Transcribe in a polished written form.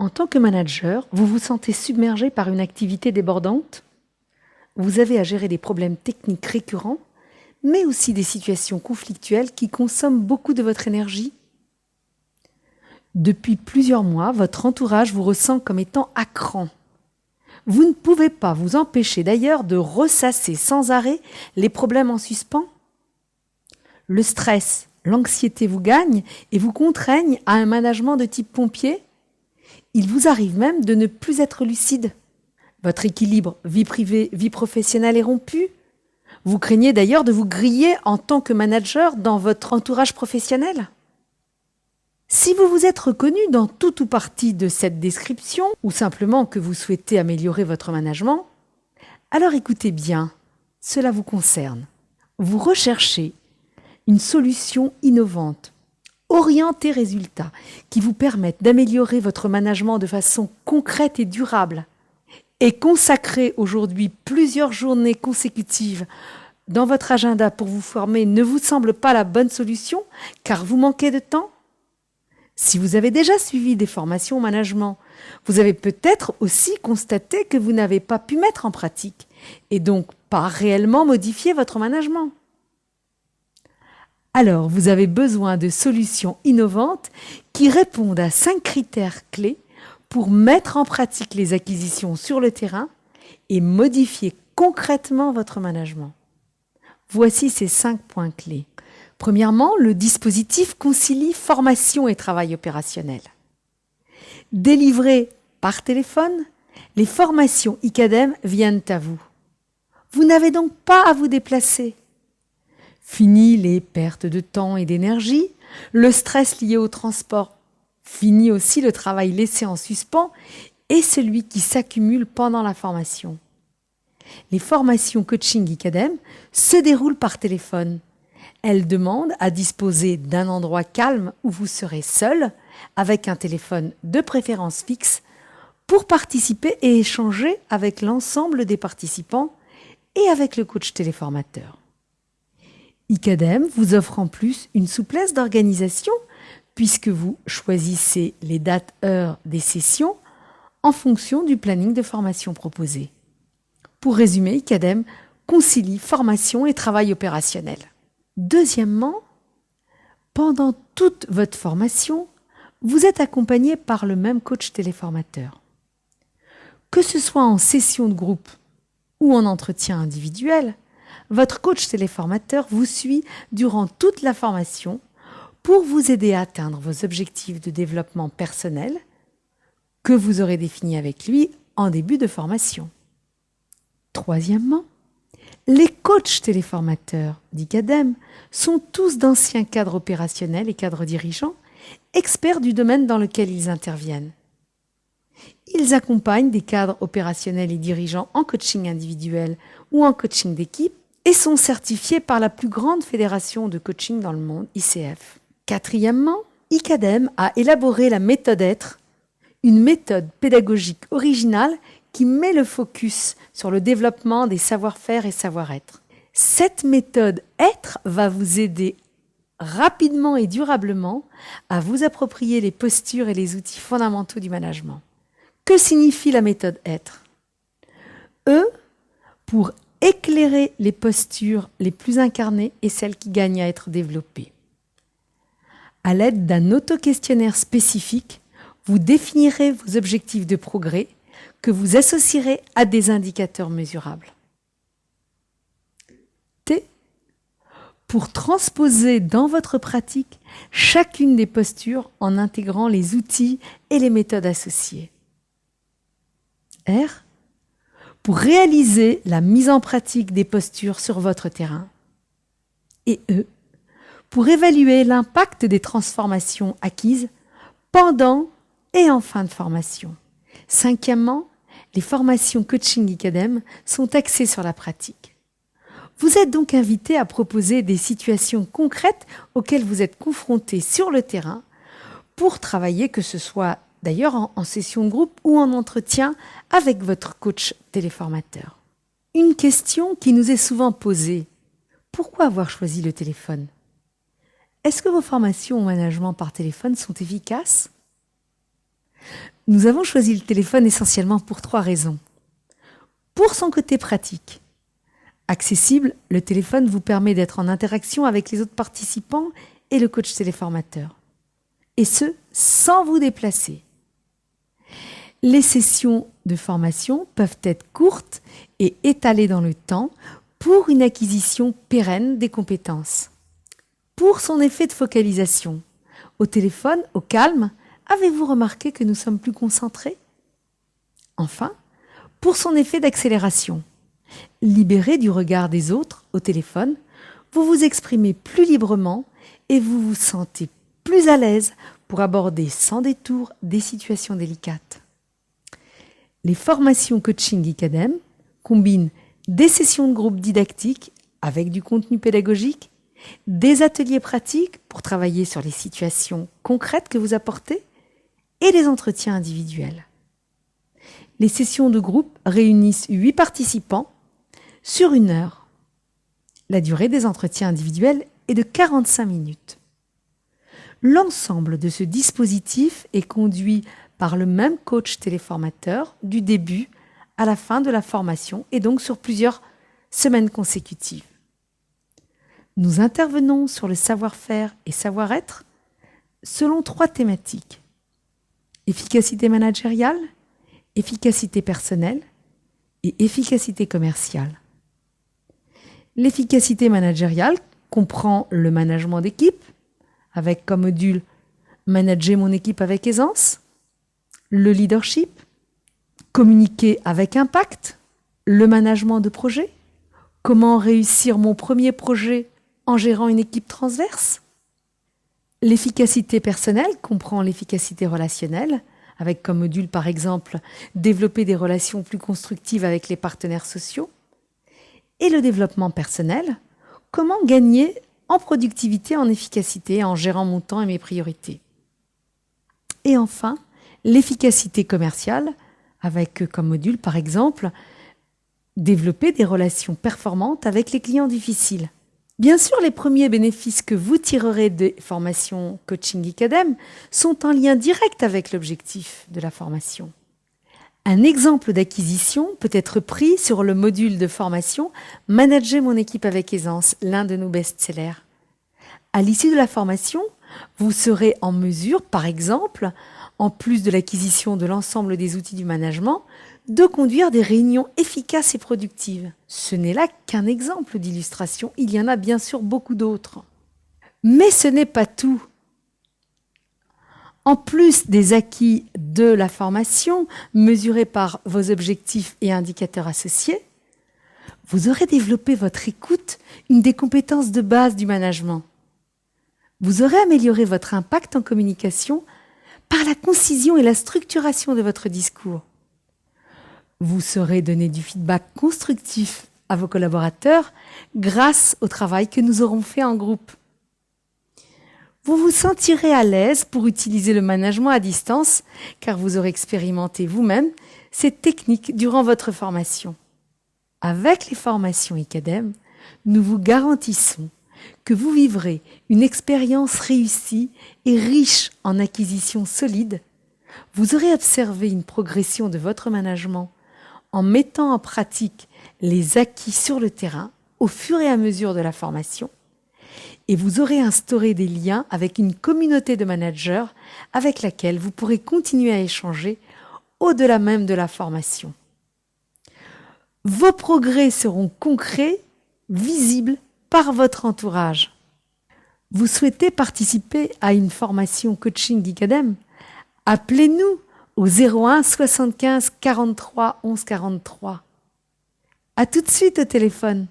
En tant que manager, vous vous sentez submergé par une activité débordante? Vous avez à gérer des problèmes techniques récurrents, mais aussi des situations conflictuelles qui consomment beaucoup de votre énergie? Depuis plusieurs mois, votre entourage vous ressent comme étant à cran. Vous ne pouvez pas vous empêcher d'ailleurs de ressasser sans arrêt les problèmes en suspens? Le stress, l'anxiété vous gagnent et vous contraignent à un management de type pompier? Il vous arrive même de ne plus être lucide. Votre équilibre vie privée, vie professionnelle est rompu. Vous craignez d'ailleurs de vous griller en tant que manager dans votre entourage professionnel. Si vous vous êtes reconnu dans tout ou partie de cette description, ou simplement que vous souhaitez améliorer votre management, alors écoutez bien, cela vous concerne. Vous recherchez une solution innovante, orientée résultat, qui vous permette d'améliorer votre management de façon concrète et durable, et consacrer aujourd'hui plusieurs journées consécutives dans votre agenda pour vous former ne vous semble pas la bonne solution car vous manquez de temps? Si vous avez déjà suivi des formations au management, vous avez peut-être aussi constaté que vous n'avez pas pu mettre en pratique et donc pas réellement modifier votre management. Alors, vous avez besoin de solutions innovantes qui répondent à 5 critères clés pour mettre en pratique les acquisitions sur le terrain et modifier concrètement votre management. Voici ces 5 points clés. Premièrement, le dispositif concilie formation et travail opérationnel. Délivrées par téléphone, les formations ICADEM viennent à vous. Vous n'avez donc pas à vous déplacer. Fini les pertes de temps et d'énergie, le stress lié au transport. Fini aussi le travail laissé en suspens et celui qui s'accumule pendant la formation. Les formations coaching ICADEM se déroulent par téléphone. Elles demandent à disposer d'un endroit calme où vous serez seul, avec un téléphone de préférence fixe, pour participer et échanger avec l'ensemble des participants et avec le coach téléformateur. ICADEM vous offre en plus une souplesse d'organisation puisque vous choisissez les dates-heures des sessions en fonction du planning de formation proposé. Pour résumer, ICADEM concilie formation et travail opérationnel. Deuxièmement, pendant toute votre formation, vous êtes accompagné par le même coach téléformateur. Que ce soit en session de groupe ou en entretien individuel, votre coach téléformateur vous suit durant toute la formation pour vous aider à atteindre vos objectifs de développement personnel que vous aurez définis avec lui en début de formation. Troisièmement, les coachs téléformateurs d'ICADEM sont tous d'anciens cadres opérationnels et cadres dirigeants, experts du domaine dans lequel ils interviennent. Ils accompagnent des cadres opérationnels et dirigeants en coaching individuel ou en coaching d'équipe et sont certifiés par la plus grande fédération de coaching dans le monde, ICF. Quatrièmement, ICADEM a élaboré la méthode être, une méthode pédagogique originale qui met le focus sur le développement des savoir-faire et savoir-être. Cette méthode être va vous aider rapidement et durablement à vous approprier les postures et les outils fondamentaux du management. Que signifie la méthode être? E pour éclairer les postures les plus incarnées et celles qui gagnent à être développées. À l'aide d'un auto-questionnaire spécifique, vous définirez vos objectifs de progrès que vous associerez à des indicateurs mesurables. T pour transposer dans votre pratique chacune des postures en intégrant les outils et les méthodes associées. R pour réaliser la mise en pratique des postures sur votre terrain. Et E pour évaluer l'impact des transformations acquises pendant et en fin de formation. Cinquièmement, les formations coaching ICADEM sont axées sur la pratique. Vous êtes donc invité à proposer des situations concrètes auxquelles vous êtes confrontés sur le terrain pour travailler, que ce soit d'ailleurs en session de groupe ou en entretien avec votre coach téléformateur. Une question qui nous est souvent posée: pourquoi avoir choisi le téléphone? Est-ce que vos formations au management par téléphone sont efficaces? Nous avons choisi le téléphone essentiellement pour 3 raisons. Pour son côté pratique. Accessible, le téléphone vous permet d'être en interaction avec les autres participants et le coach téléformateur. Et ce, sans vous déplacer. Les sessions de formation peuvent être courtes et étalées dans le temps pour une acquisition pérenne des compétences. Pour son effet de focalisation, au téléphone, au calme, avez-vous remarqué que nous sommes plus concentrés? Enfin, pour son effet d'accélération, libéré du regard des autres au téléphone, vous vous exprimez plus librement et vous vous sentez plus à l'aise pour aborder sans détour des situations délicates. Les formations Coaching Academy combinent des sessions de groupe didactiques avec du contenu pédagogique, des ateliers pratiques pour travailler sur les situations concrètes que vous apportez et des entretiens individuels. Les sessions de groupe réunissent 8 participants sur 1 heure. La durée des entretiens individuels est de 45 minutes. L'ensemble de ce dispositif est conduit par le même coach téléformateur du début à la fin de la formation et donc sur plusieurs semaines consécutives. Nous intervenons sur le savoir-faire et savoir-être selon 3 thématiques. Efficacité managériale, efficacité personnelle et efficacité commerciale. L'efficacité managériale comprend le management d'équipe, avec comme module « Manager mon équipe avec aisance », le leadership, communiquer avec impact, le management de projet, comment réussir mon premier projet en gérant une équipe transverse. L'efficacité personnelle comprend l'efficacité relationnelle, avec comme module par exemple développer des relations plus constructives avec les partenaires sociaux. Et le développement personnel, comment gagner en productivité, en efficacité, en gérant mon temps et mes priorités. Et enfin, l'efficacité commerciale, avec comme module par exemple développer des relations performantes avec les clients difficiles. Bien sûr, les premiers bénéfices que vous tirerez des formations Coaching Academy sont en lien direct avec l'objectif de la formation. Un exemple d'acquisition peut être pris sur le module de formation « Manager mon équipe avec aisance », l'un de nos best-sellers. À l'issue de la formation, vous serez en mesure, par exemple, en plus de l'acquisition de l'ensemble des outils du management, de conduire des réunions efficaces et productives. Ce n'est là qu'un exemple d'illustration, il y en a bien sûr beaucoup d'autres. Mais ce n'est pas tout. En plus des acquis de la formation, mesurés par vos objectifs et indicateurs associés, vous aurez développé votre écoute, une des compétences de base du management. Vous aurez amélioré votre impact en communication par la concision et la structuration de votre discours. Vous saurez donner du feedback constructif à vos collaborateurs grâce au travail que nous aurons fait en groupe. Vous vous sentirez à l'aise pour utiliser le management à distance car vous aurez expérimenté vous-même cette technique durant votre formation. Avec les formations Academy, nous vous garantissons que vous vivrez une expérience réussie et riche en acquisitions solides. Vous aurez observé une progression de votre management en mettant en pratique les acquis sur le terrain au fur et à mesure de la formation. Et vous aurez instauré des liens avec une communauté de managers avec laquelle vous pourrez continuer à échanger au-delà même de la formation. Vos progrès seront concrets, visibles par votre entourage. Vous souhaitez participer à une formation Coaching Academy? Appelez-nous au 01 75 43 11 43. À tout de suite au téléphone.